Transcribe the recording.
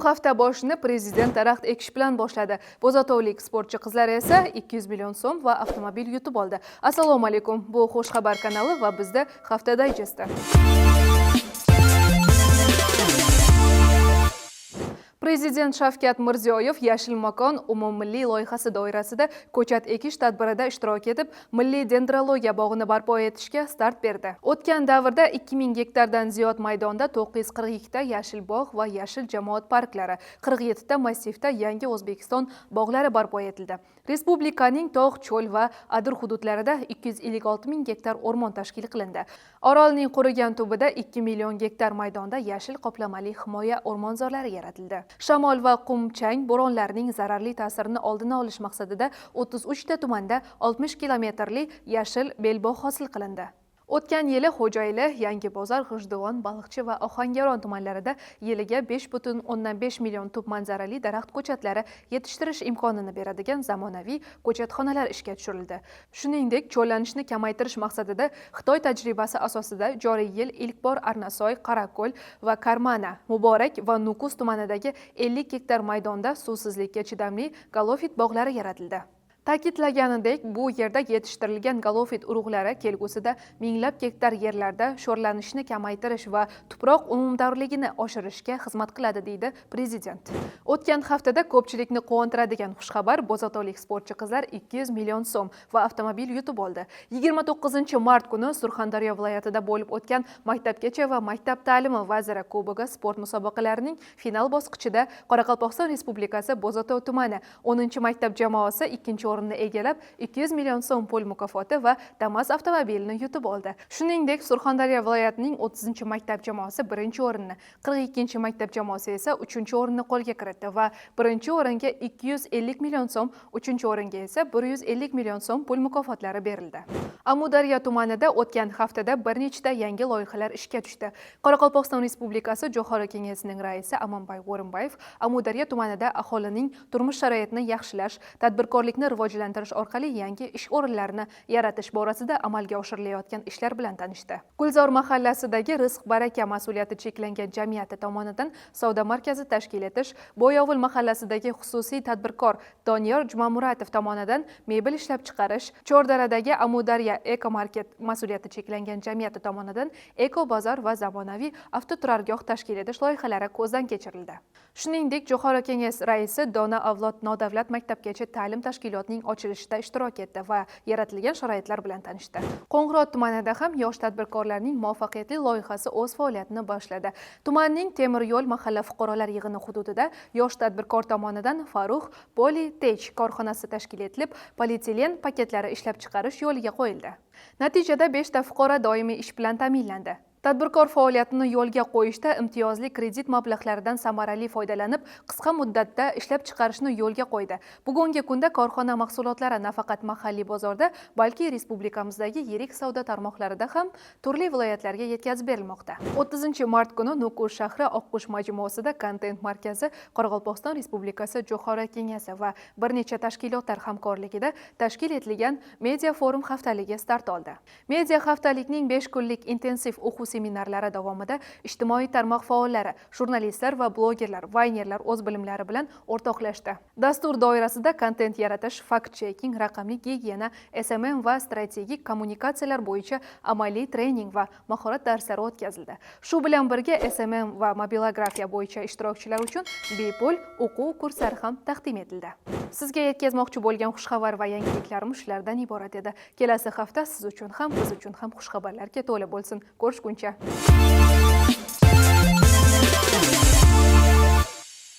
hafta boshini prezident daraxt ekish bilan boshladi. Bo'zatovlik sportchi qizlar esa 200 million so'm va avtomobil yutib oldi. Assalomu alaykum. Bu Xushxabar kanali va bizda hafta dayjesti. Prezident Shavkat Mirziyoyev Yashil makon umummilliy loyihasi doirasida ko'chat ekish tadbirida ishtirok etib, milliy dendrologiya bog'ini barpo etishga start berdi. O'tgan davrda 2000 gektardan ziyod maydonda 942 ta yashil bog' va yashil jamoat parklari, 47 ta massivda yangi O'zbekiston bog'lari barpo etildi. Respublikaning tog', cho'l va adir hududlarida 256 ming gektar o'rmon tashkil qilindi. Orolning qurigan tubida 2 million gektar maydonda yashil qoplamali himoya o'rmonzorlari yaratildi. Shamol va qum-chang bo'ronlarining zararli ta'sirini oldini olish maqsadida 33 ta tumanda 60 kilometrli yashil belbog' hosil qilindi. O'tgan yili Xo'jayli, Yangibozor, G'ijduvon, Baliqchi va Ohangaron tumanlarida yiliga 5,5 million tub manzarali daraxt ko'chatlari yetishtirish imkonini beradigan zamonaviy ko'chatxonalar ishga tushirildi. Shuningdek, cho'llanishni kamaytirish maqsadida Xitoy tajribasi asosida joriy yil ilk bor Arnasoy, Qarako'l va Karmana, Muborak va Nukus tumanidagi 50 gektar maydonda suvsizlikka chidamli galofit bog'lari yaratildi. Ta'kidlaganidek, bu yerda yetishtirilgan galofit urug'lari kelgusida minglab gektar yerlarda sho'rlanishni kamaytirish va tuproq unumdorligini oshirishga xizmat qiladi, deydi prezident. O'tgan haftada ko'pchilikni quvontiradigan xushxabar: bo'zatovlik sportchi qizlar 200 million so'm va avtomobil yutib oldi. 29 mart kuni Surxondaryo viloyatida bo'lib o'tgan Maktabgacha va Maktab ta'limi vaziri kubogi sport musobaqalarining final bosqichida Qoraqalpog'iston Respublikasi Bo'zatov tumani 10-maktab jamoasi 2 o'rinni egallab 200 million so'm pul mukofoti va Damas avtomobilini yutib oldi. Shuningdek, Surxondaryo viloyatining 30-maktab jamoasi 1-o'rinni, 42-maktab jamoasi esa 3-o'rinni qo'lga kiritdi va 1-o'ringa 250 million so'm, 3-o'ringa esa 150 million so'm pul mukofotlari berildi. Amudaryo tumanida o'tgan haftada bir nechta yangi loyihalar ishga tushdi. Qoraqalpog'iston Respublikasi Jo'xori kengashining raisi Amanbay O'rinbayev Amudaryo tumanida aholining turmush sharoitini yaxshilash, tadbirkorlikni rivojlantirish orqali yangi ish o'rinlarini yaratish borasida amalga oshirilayotgan ishlar bilan tanishdi. Gulzor mahallasidagi Rizq baraka mas'uliyati cheklangan jamiyati tomonidan savdo markazi tashkil etish, Bo'yovul mahallasidagi xususiy tadbirkor Doniyor Jumamuratov tomonidan mebel ishlab chiqarish, Chordaradagi Amudaryo Eko-market mas'uliyati cheklangan jamiyati tomonidan Eko bozor va zamonaviy avtoturargoh tashkil etish loyihalari ko'zdan kechirildi. Shuningdek, Jo'xori kengashi raisi Dona avlod nodavlat maktabgacha ta'lim tashkilotining ochilishida ishtirok etdi va yaratilgan sharoitlar bilan tanishdi. Qo'ng'irot tumanida ham yosh tadbirkorlarning muvaffaqiyatli loyihasi o'z faoliyatini boshladi. Tumanning temir yo'l mahalla fuqarolar yig'ini hududida yosh tadbirkor tomonidan Farux Politech korxonasi tashkil etilib, polietilen paketlari ishlab chiqarish yo'lga qo'yildi. Natijada 5 ta fuqaro doimiy ish bilan ta'minlandi. Tadbirkor faoliyatini yo'lga qo'yishda imtiyozli kredit mablag'laridan samarali foydalanib, qisqa muddatda ishlab chiqarishni yo'lga qo'ydi. Bugungi kunda korxona mahsulotlari nafaqat mahalliy bozorda, balki respublikamizdagi yirik savdo tarmoqlarida ham turli viloyatlarga yetkazib berilmoqda. 30 mart kuni Nukus shahri Oqqush majmuasida kontent markazi Qoraqalpog'iston Respublikasi Jo'xori kengashi va bir necha tashkilotlar hamkorligida tashkil etilgan media forum haftaligi start oldi. Media haftalikning 5 kunlik intensiv o'quv seminarlari davomida ijtimoiy tarmoq faollari, jurnalistlar va blogerlar, vaynerlar o'z bilimlari bilan o'rtoqlashdi. Dastur doirasida kontent yaratish, fact-checking, raqamli gigiyena, SMM va strategik kommunikatsiyalar bo'yicha amaliy trening va mahorat darslari o'tkazildi. Shu bilan birga SMM va mobilografiya bo'yicha ishtirokchilar uchun bepul o'quv kurslari ham taqdim etildi. Sizga yetkazmoqchi bo'lgan xushxabar va yangiliklarim shulardan iborat edi. Kelasi hafta siz uchun ham, biz uchun ham xushxabarlarga to'la bo'lsin. Ko'rishguncha.